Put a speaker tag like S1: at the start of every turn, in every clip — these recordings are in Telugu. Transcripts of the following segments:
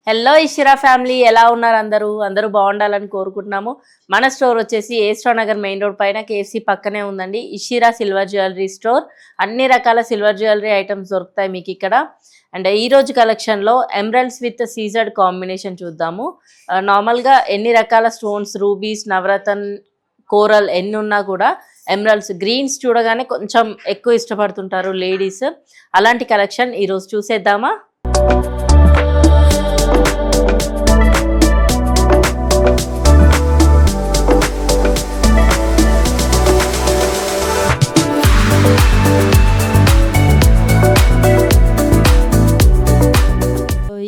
S1: హలో ఇషిరా ఫ్యామిలీ, ఎలా ఉన్నారు? అందరూ బాగుండాలని కోరుకుంటున్నాము. మన స్టోర్ వచ్చేసి ఏస్ట్రా నగర్ మెయిన్ రోడ్ పైన కేఎఫ్సి పక్కనే ఉందండి. Ishira silver jewellery store. అన్ని రకాల సిల్వర్ జ్యువెలరీ ఐటమ్స్ దొరుకుతాయి మీకు ఇక్కడ. అండ్ ఈ రోజు కలెక్షన్లో ఎమరల్డ్స్ విత్ సీజర్డ్ కాంబినేషన్ చూద్దాము. నార్మల్గా ఎన్ని రకాల స్టోన్స్, రూబీస్, నవరతన్, కోరల్ ఎన్ని ఉన్నా కూడా ఎమరల్డ్స్ గ్రీన్స్ చూడగానే కొంచెం ఎక్కువ ఇష్టపడుతుంటారు లేడీస్. అలాంటి కలెక్షన్ ఈరోజు చూసేద్దామా?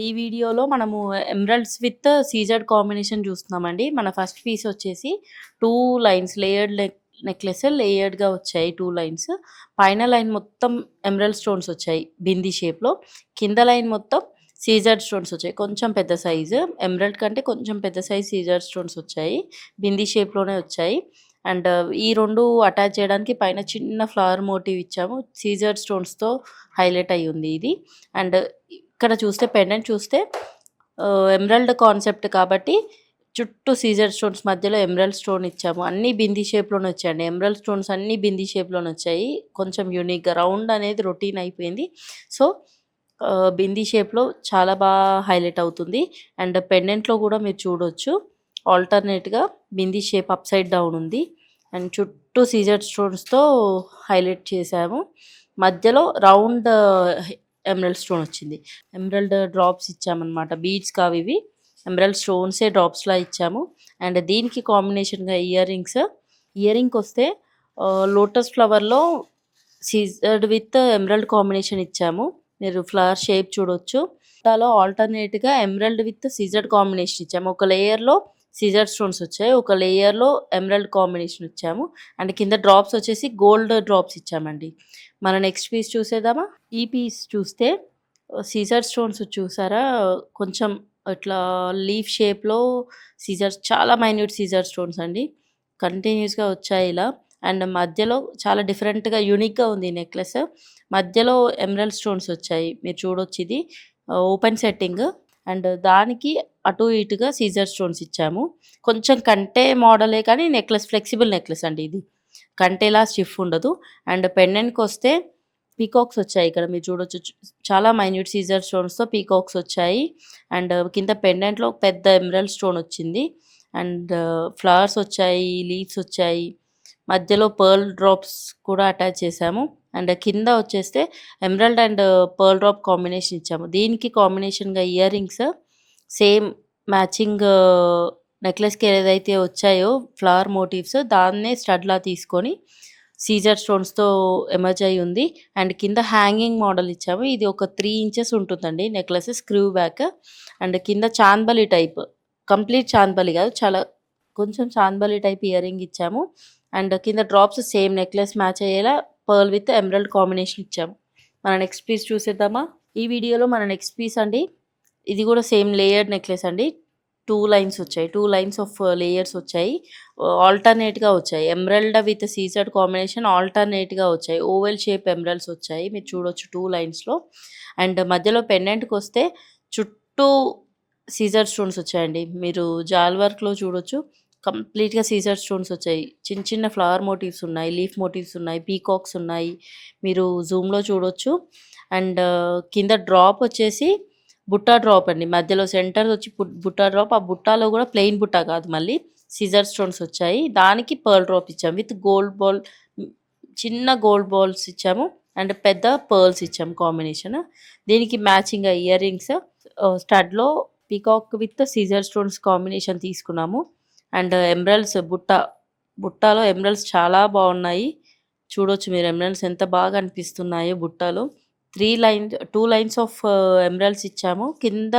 S1: ఈ వీడియోలో మనము ఎమరల్డ్స్ విత్ సీజర్డ్ కాంబినేషన్ చూస్తున్నామండి. మన ఫస్ట్ పీస్ వచ్చేసి 2 లైన్స్ లేయర్డ్ నెక్లెస్ లేయర్డ్గా వచ్చాయి. 2 లైన్స్, పైన లైన్ మొత్తం ఎమరల్డ్ స్టోన్స్ వచ్చాయి బిందీ షేప్లో, కింద లైన్ మొత్తం సీజర్డ్ స్టోన్స్ వచ్చాయి. కొంచెం పెద్ద సైజు, ఎమరల్డ్ కంటే కొంచెం పెద్ద సైజ్ సీజర్డ్ స్టోన్స్ వచ్చాయి, బిందీ షేప్లోనే వచ్చాయి. అండ్ ఈ రెండు అటాచ్ చేయడానికి పైన చిన్న ఫ్లవర్ మోటివ్ ఇచ్చాము. సీజర్డ్ స్టోన్స్తో హైలైట్ అయ్యి ఉంది ఇది. అండ్ ఇక్కడ చూస్తే పెండెంట్ చూస్తే ఎమరల్డ్ కాన్సెప్ట్ కాబట్టి చుట్టూ సీజర్ స్టోన్స్ మధ్యలో ఎమరల్డ్ స్టోన్ ఇచ్చాము. అన్నీ బిందీ షేప్లోనే వచ్చాయండి. ఎమరల్డ్ స్టోన్స్ అన్నీ బిందీ షేప్లోనే వచ్చాయి. కొంచెం యూనిక్గా రౌండ్ అనేది రొటీన్ అయిపోయింది. సో బిందీ షేప్లో చాలా బాగా హైలైట్ అవుతుంది. అండ్ పెండెంట్లో కూడా మీరు చూడవచ్చు ఆల్టర్నేట్గా bindi shape up side down ఉంది. అండ్ చుట్టూ సీజర్ స్టోన్స్తో హైలైట్ చేసాము. మధ్యలో రౌండ్ ఎమరల్డ్ స్టోన్ వచ్చింది. Emerald drops ఇచ్చామన్నమాట. బీడ్స్ కావు ఇవి, ఎమరల్డ్ స్టోన్సే డ్రాప్స్లా ఇచ్చాము. అండ్ దీనికి కాంబినేషన్గా ఇయర్ రింగ్ వస్తే లోటస్ ఫ్లవర్లో సీజర్డ్ విత్ ఎమరల్డ్ కాంబినేషన్ ఇచ్చాము. మీరు ఫ్లవర్ షేప్ చూడొచ్చు. దాలో ఆల్టర్నేట్గా ఎమరల్డ్ విత్ సీజర్డ్ కాంబినేషన్ ఇచ్చాము. ఒక లేయర్లో సీజర్ స్టోన్స్ వచ్చాయి, ఒక లేయర్లో ఎమరల్డ్ కాంబినేషన్ ఇచ్చాము. అండ్ కింద డ్రాప్స్ వచ్చేసి గోల్డ్ డ్రాప్స్ ఇచ్చామండి. మన నెక్స్ట్ పీస్ చూసేద్దామా? ఈ పీస్ చూస్తే సీజర్ స్టోన్స్ చూసారా, కొంచెం ఇట్లా లీఫ్ షేప్లో సీజర్స్, చాలా మైన్యూట్ సీజర్ స్టోన్స్ అండి, కంటిన్యూస్గా వచ్చాయి ఇలా. అండ్ మధ్యలో చాలా డిఫరెంట్గా యూనిక్గా ఉంది ఈ నెక్లెస్. మధ్యలో ఎమరల్డ్ స్టోన్స్ వచ్చాయి, మీరు చూడొచ్చు. ఇది ఓపెన్ సెట్టింగ్. అండ్ దానికి అటు ఇటుగా సీజర్ స్టోన్స్ ఇచ్చాము. కొంచెం కంటే మోడలే కానీ నెక్లెస్ ఫ్లెక్సిబుల్ నెక్లెస్ అండి, ఇది కంటేలా స్టిఫ్ ఉండదు. అండ్ పెండెంట్కి వస్తే పీకాక్స్ వచ్చాయి, ఇక్కడ మీరు చూడొచ్చు. చాలా మైన్యూట్ సీజర్ స్టోన్స్తో పీకాక్స్ వచ్చాయి. అండ్ కింద పెండెంట్లో పెద్ద ఎమరల్డ్ స్టోన్ వచ్చింది. అండ్ ఫ్లవర్స్ వచ్చాయి, లీవ్స్ వచ్చాయి, మధ్యలో పర్ల్ డ్రాప్స్ కూడా అటాచ్ చేసాము. అండ్ కింద వచ్చేస్తే emerald and pearl drop combination ఇచ్చాము. దీనికి కాంబినేషన్గా ఇయర్ రింగ్స్ సేమ్ మ్యాచింగ్ నెక్లెస్కి ఏదైతే వచ్చాయో ఫ్లవర్ మోటివ్స్, దాన్నే స్టడ్లా తీసుకొని సీజర్ స్టోన్స్తో ఎమర్జ్ అయి ఉంది. అండ్ కింద హ్యాంగింగ్ మోడల్ ఇచ్చాము. ఇది ఒక 3 ఇంచెస్ ఉంటుందండి నెక్లెస్, స్క్రూ బ్యాక్. అండ్ కింద చాందబలి టైప్, కంప్లీట్ చాందబలి కాదు, చాలా కొంచెం చాందబలి టైప్ ఇయర్ రింగ్ ఇచ్చాము. అండ్ కింద డ్రాప్స్ సేమ్ నెక్లెస్ మ్యాచ్ అయ్యేలా పర్ల్ విత్ ఎమరల్డ్ కాంబినేషన్ ఇచ్చాము. మన నెక్స్ట్ పీస్ చూసేద్దామా? ఈ వీడియోలో మన నెక్స్ట్ పీస్ అండి, ఇది కూడా సేమ్ లేయర్డ్ నెక్లెస్ అండి. 2 లైన్స్ వచ్చాయి, 2 లైన్స్ ఆఫ్ లేయర్స్ వచ్చాయి, ఆల్టర్నేట్గా వచ్చాయి. ఎమరల్డ్ విత్ సీజర్డ్ కాంబినేషన్ ఆల్టర్నేట్గా వచ్చాయి. ఓవెల్ షేప్ ఎమరల్డ్స్ వచ్చాయి, మీరు చూడొచ్చు 2 లైన్స్లో. అండ్ మధ్యలో పెండెంట్కి వస్తే చుట్టూ సీజర్ స్టోన్స్ వచ్చాయండి, మీరు జాల్ వర్క్లో చూడొచ్చు. కంప్లీట్గా సీజర్ స్టోన్స్ వచ్చాయి. చిన్న చిన్న ఫ్లవర్ మోటివ్స్ ఉన్నాయి, లీఫ్ మోటివ్స్ ఉన్నాయి, పీకాక్స్ ఉన్నాయి, మీరు జూమ్లో చూడొచ్చు. అండ్ కింద డ్రాప్ వచ్చేసి బుట్టా డ్రాప్ అండి, మధ్యలో సెంటర్ వచ్చి బుట్టా డ్రాప్. ఆ బుట్టాలో కూడా ప్లెయిన్ బుట్టా కాదు, మళ్ళీ సీజర్ స్టోన్స్ వచ్చాయి. దానికి పర్ల్ డ్రాప్ ఇచ్చాము విత్ గోల్డ్ బాల్, చిన్న గోల్డ్ బాల్స్ ఇచ్చాము. అండ్ పెద్ద పర్ల్స్ ఇచ్చాము కాంబినేషన్. దీనికి మ్యాచింగ్ ఇయర్ రింగ్స్ స్టడ్లో peacock with CZ stones combination తీసుకున్నాము. అండ్ ఎమరల్డ్స్ బుట్టాలో ఎమరల్డ్స్ చాలా బాగున్నాయి, చూడొచ్చు మీరు ఎమరల్డ్స్ ఎంత బాగా అనిపిస్తున్నాయో బుట్టాలో. 2 లైన్స్ ఆఫ్ ఎమరల్డ్స్ ఇచ్చాము. కింద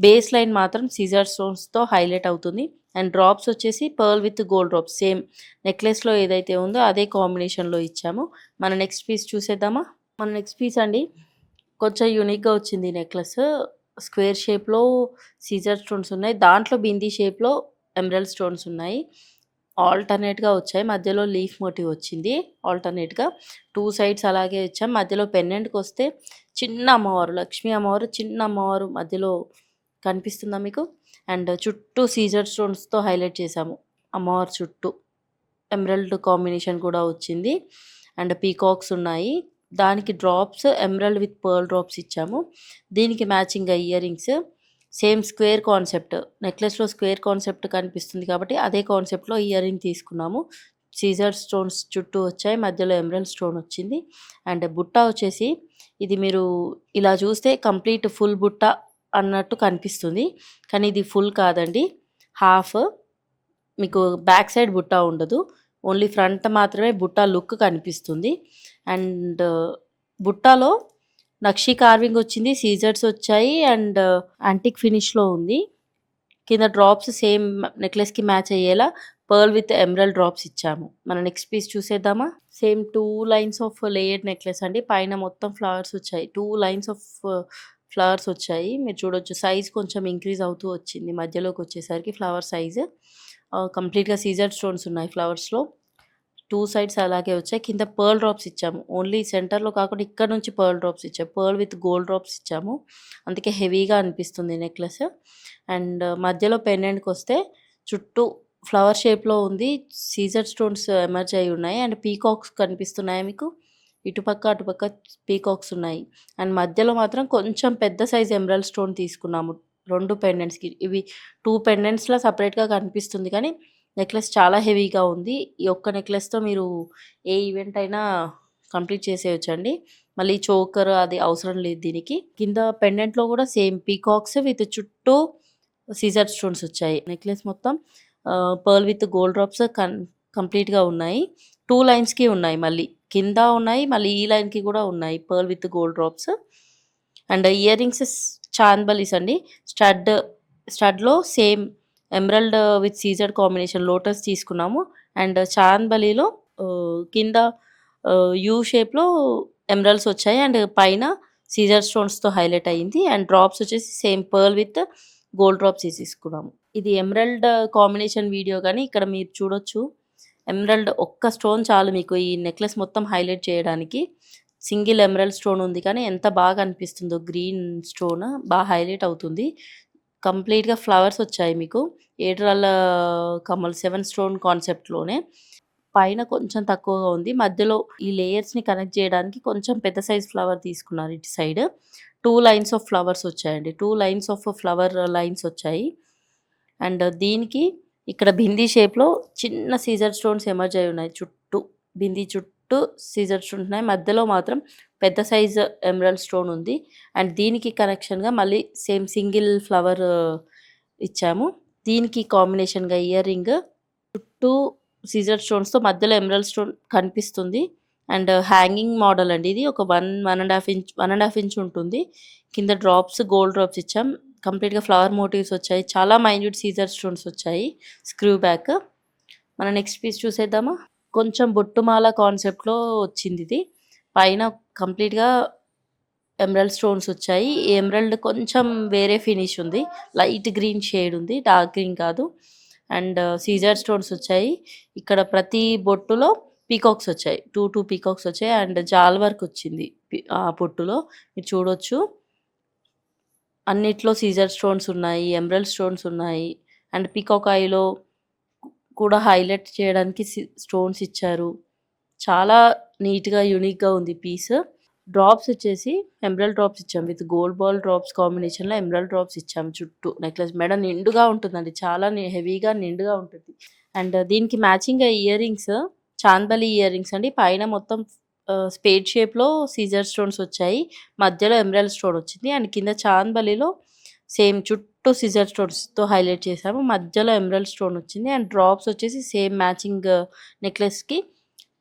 S1: బేస్ లైన్ మాత్రం సీజర్ స్టోన్స్తో హైలైట్ అవుతుంది. అండ్ డ్రాప్స్ వచ్చేసి pearl with gold drops, same నెక్లెస్లో ఏదైతే ఉందో అదే కాంబినేషన్లో ఇచ్చాము. మన నెక్స్ట్ పీస్ చూసేద్దామా? మన నెక్స్ట్ పీస్ అండి, కొంచెం యూనిక్గా వచ్చింది నెక్లెస్. స్క్వేర్ షేప్లో సీజర్ స్టోన్స్ ఉన్నాయి, దాంట్లో బిందీ షేప్లో ఎమరల్డ్ స్టోన్స్ ఉన్నాయి. ఆల్టర్నేట్గా వచ్చాయి, మధ్యలో లీఫ్ మోటివ్ వచ్చింది ఆల్టర్నేట్గా. 2 సైడ్స్ అలాగే ఇచ్చాం. మధ్యలో పెండెంట్కి వస్తే చిన్న అమ్మవారు, లక్ష్మీ అమ్మవారు, చిన్న అమ్మవారు మధ్యలో కనిపిస్తుందా మీకు? అండ్ చుట్టూ సీజర్ స్టోన్స్‌తో హైలైట్ చేశాము. అమ్మవారి చుట్టూ ఎమరల్డ్ కాంబినేషన్ కూడా వచ్చింది. అండ్ పీకాక్స్ ఉన్నాయి. దానికి drops emerald with pearl drops ఇచ్చాము. దీనికి మ్యాచింగ్‌గా ear rings same square concept. నెక్లెస్‌లో స్క్వేర్ కాన్సెప్ట్ కనిపిస్తుంది కాబట్టి అదే కాన్సెప్ట్‌లో ఇయర్ రింగ్ తీసుకున్నాము. సీజర్ స్టోన్స్ చుట్టూ వచ్చాయి. మధ్యలో ఎమరల్డ్ స్టోన్ వచ్చింది. అండ్ బుట్ట వచ్చేసి ఇది మీరు ఇలా చూస్తే కంప్లీట్ ఫుల్ బుట్ట అన్నట్టు కనిపిస్తుంది. కానీ ఇది ఫుల్ కాదండి. హాఫ్. మీకు బ్యాక్ సైడ్ బుట్ట ఉండదు. ఓన్లీ ఫ్రంట్ మాత్రమే బుట్ట లుక్ కనిపిస్తుంది. అండ్ బుట్టలో నక్షి కార్వింగ్ వచ్చింది. సీజర్స్ వచ్చాయి. అండ్ యాంటిక్ ఫినిష్‌లో ఉంది. కింద డ్రాప్స్ సేమ్ నెక్లెస్‌కి మ్యాచ్ అయ్యేలా పర్ల్ విత్ ఎమరల్డ్ డ్రాప్స్ ఇచ్చాము. మన నెక్స్ట్ పీస్ చూసేద్దామా? Same 2 lines of layered necklace అండి. పైన మొత్తం ఫ్లవర్స్ వచ్చాయి. 2 లైన్స్ ఆఫ్ ఫ్లవర్స్ వచ్చాయి. మీరు చూడొచ్చు సైజ్ కొంచెం ఇంక్రీజ్ అవుతూ వచ్చింది. మధ్యలోకి వచ్చేసరికి ఫ్లవర్ సైజ్ కంప్లీట్‌గా సీజర్ స్టోన్స్ ఉన్నాయి ఫ్లవర్స్‌లో. 2 సైడ్స్ అలాగే వచ్చాయి. కింద పర్ల్ డ్రాప్స్ ఇచ్చాము. ఓన్లీ సెంటర్‌లో కాకుండా ఇక్కడ నుంచి పర్ల్ డ్రాప్స్ ఇచ్చాము. పర్ల్ విత్ గోల్డ్ డ్రాప్స్ ఇచ్చాము. అందుకే హెవీగా అనిపిస్తుంది నెక్లెస్. అండ్ మధ్యలో పెండెంట్‌కొస్తే చుట్టూ ఫ్లవర్ షేప్‌లో ఉంది. సీజర్ స్టోన్స్ ఎమర్జ్ అయ్యి ఉన్నాయి. అండ్ పీకాక్స్ కనిపిస్తున్నాయా మీకు? ఇటుపక్క, అటుపక్క పీకాక్స్ ఉన్నాయి. అండ్ మధ్యలో మాత్రం కొంచెం పెద్ద సైజ్ ఎమరల్డ్ స్టోన్ తీసుకున్నాము 2 పెండెంట్స్‌కి. ఇవి 2 పెండెంట్స్‌లా సెపరేట్‌గా కనిపిస్తుంది కానీ నెక్లెస్ చాలా హెవీగా ఉంది. ఈ ఒక్క నెక్లెస్‌తో మీరు ఏ ఈవెంట్ అయినా కంప్లీట్ చేసేయొచ్చండి. మళ్ళీ చోకర్ అది అవసరం లేదు దీనికి. కింద పెండెంట్‌లో కూడా సేమ్ పీకాక్స్ విత్ చుట్టూ సీజర్ స్టోన్స్ వచ్చాయి. నెక్లెస్ మొత్తం పర్ల్ విత్ గోల్డ్ డ్రాప్స్ కంప్లీట్‌గా ఉన్నాయి. 2 లైన్స్‌కి ఉన్నాయి మళ్ళీ. కింద ఉన్నాయి. మళ్ళీ ఈ లైన్‌కి కూడా ఉన్నాయి pearl with gold drops. And ear rings chandbalis అండి. స్టడ్‌లో same emerald with CZ combination lotus తీసుకున్నాము. అండ్ చాంద్బలీలో కింద యూ షేప్‌లో ఎమరల్డ్స్ వచ్చాయి. అండ్ పైన సీజర్ స్టోన్స్‌తో హైలైట్ అయింది. అండ్ డ్రాప్స్ వచ్చేసి same pearl with gold drops తీసుకున్నాము. ఇది ఎమరల్డ్ కాంబినేషన్ వీడియో కానీ ఇక్కడ మీరు చూడొచ్చు. ఎమరల్డ్ ఒక్క స్టోన్ చాలు మీకు ఈ నెక్లెస్ మొత్తం హైలైట్ చేయడానికి. సింగిల్ ఎమరల్డ్ స్టోన్ ఉంది కానీ ఎంత బాగా అనిపిస్తుందో గ్రీన్ స్టోన్ బాగా హైలైట్ అవుతుంది. కంప్లీట్‌గా ఫ్లవర్స్ వచ్చాయి మీకు. 7 రాళ్ళ కమ్మలు 7 స్టోన్ కాన్సెప్ట్‌లోనే. పైన కొంచెం తక్కువగా ఉంది. మధ్యలో ఈ లేయర్స్‌ని కనెక్ట్ చేయడానికి కొంచెం పెద్ద సైజ్ ఫ్లవర్ తీసుకున్నారు ఇటు సైడ్. 2 లైన్స్ ఆఫ్ ఫ్లవర్స్ వచ్చాయండి. 2 లైన్స్ ఆఫ్ ఫ్లవర్ లైన్స్ వచ్చాయి. అండ్ దీనికి ఇక్కడ బిందీ షేప్‌లో చిన్న సీజర్ స్టోన్స్ ఎమర్జ్ అయ్యి ఉన్నాయి చుట్టూ. బిందీ చుట్టూ సీజర్ స్టోన్స్ ఉన్నాయి. మధ్యలో మాత్రం పెద్ద సైజ్ ఎమరల్డ్ స్టోన్ ఉంది. అండ్ దీనికి కనెక్షన్‌గా మళ్ళీ సేమ్ సింగిల్ ఫ్లవర్ ఇచ్చాము. దీనికి కాంబినేషన్‌గా ఇయర్ రింగ్ చుట్టూ సీజర్ స్టోన్స్‌తో మధ్యలో ఎమరల్డ్ స్టోన్ కనిపిస్తుంది. అండ్ హ్యాంగింగ్ మోడల్ అండి ఇది. ఒక 1 1/2 ఇంచ్ ఉంటుంది. కింద డ్రాప్స్ గోల్డ్ డ్రాప్స్ ఇచ్చాం. కంప్లీట్‌గా ఫ్లవర్ మోటివ్స్ వచ్చాయి. చాలా మైన్యూట్ సీజర్ స్టోన్స్ వచ్చాయి. Screw back. మన నెక్స్ట్ పీస్ చూసేద్దామా? కొంచెం బొట్టుమాల కాన్సెప్ట్‌లో వచ్చిందిది. పైన కంప్లీట్‌గా ఎమరల్డ్ స్టోన్స్ వచ్చాయి. ఎమరల్డ్ కొంచెం వేరే ఫినిష్ ఉంది. లైట్ గ్రీన్ షేడ్ ఉంది. డార్క్ గ్రీన్ కాదు. అండ్ సీజర్ స్టోన్స్ వచ్చాయి. ఇక్కడ ప్రతి బొట్టులో పీకాక్స్ వచ్చాయి. 2 పీకాక్స్ వచ్చాయి. అండ్ జాల్ వర్క్ వచ్చింది ఆ బొట్టులో. మీరు చూడొచ్చు. అన్నిట్లో సీజర్ స్టోన్స్ ఉన్నాయి. ఎమరల్డ్ స్టోన్స్ ఉన్నాయి. అండ్ పీకాక్ ఐలో కూడా హైలైట్ చేయడానికి స్టోన్స్ ఇచ్చారు. చాలా నీట్‌గా యూనిక్‌గా ఉంది పీస్. డ్రాప్స్ వచ్చేసి ఎమరల్డ్ డ్రాప్స్ ఇచ్చాము. విత్ గోల్డ్ బాల్ డ్రాప్స్ కాంబినేషన్‌లో ఎమరల్డ్ డ్రాప్స్ ఇచ్చాము చుట్టూ. నెక్లెస్ మెడ నిండుగా ఉంటుందండి. చాలా హెవీగా నిండుగా ఉంటుంది. అండ్ దీనికి మ్యాచింగ్‌గా ear rings chandbali ear rings అండి. పైన మొత్తం స్పేడ్ షేప్‌లో సీజర్ స్టోన్స్ వచ్చాయి. మధ్యలో ఎమరల్డ్ స్టోన్ వచ్చింది. అండ్ కింద చాంద్బలిలో సేమ్ చుట్టూ సీజర్ స్టోన్స్‌తో హైలైట్ చేసాము. మధ్యలో ఎమరల్డ్ స్టోన్ వచ్చింది. అండ్ డ్రాప్స్ వచ్చేసి same matching నెక్లెస్‌కి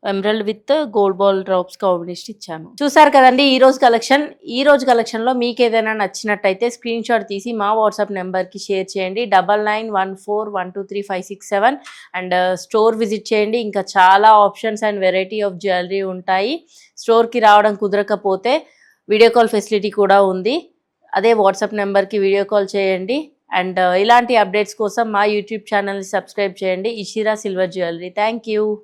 S1: emerald with gold ball drops combination ఇచ్చాను. చూసారు కదండి ఈరోజు కలెక్షన్. ఈరోజు కలెక్షన్‌లో మీకు ఏదైనా నచ్చినట్టయితే స్క్రీన్ షాట్ తీసి మా వాట్సాప్ నెంబర్‌కి షేర్ చేయండి. 9914123567 అండ్ స్టోర్ విజిట్ చేయండి. ఇంకా చాలా options and variety of jewellery ఉంటాయి. స్టోర్‌కి రావడం కుదరకపోతే వీడియో కాల్ ఫెసిలిటీ కూడా ఉంది. అదే వాట్సాప్ నెంబర్‌కి వీడియో కాల్ చేయండి. అండ్ ఇలాంటి అప్డేట్స్ కోసం మా యూట్యూబ్ ఛానల్‌ని సబ్స్క్రైబ్ చేయండి. Ishira silver jewellery. Thank you.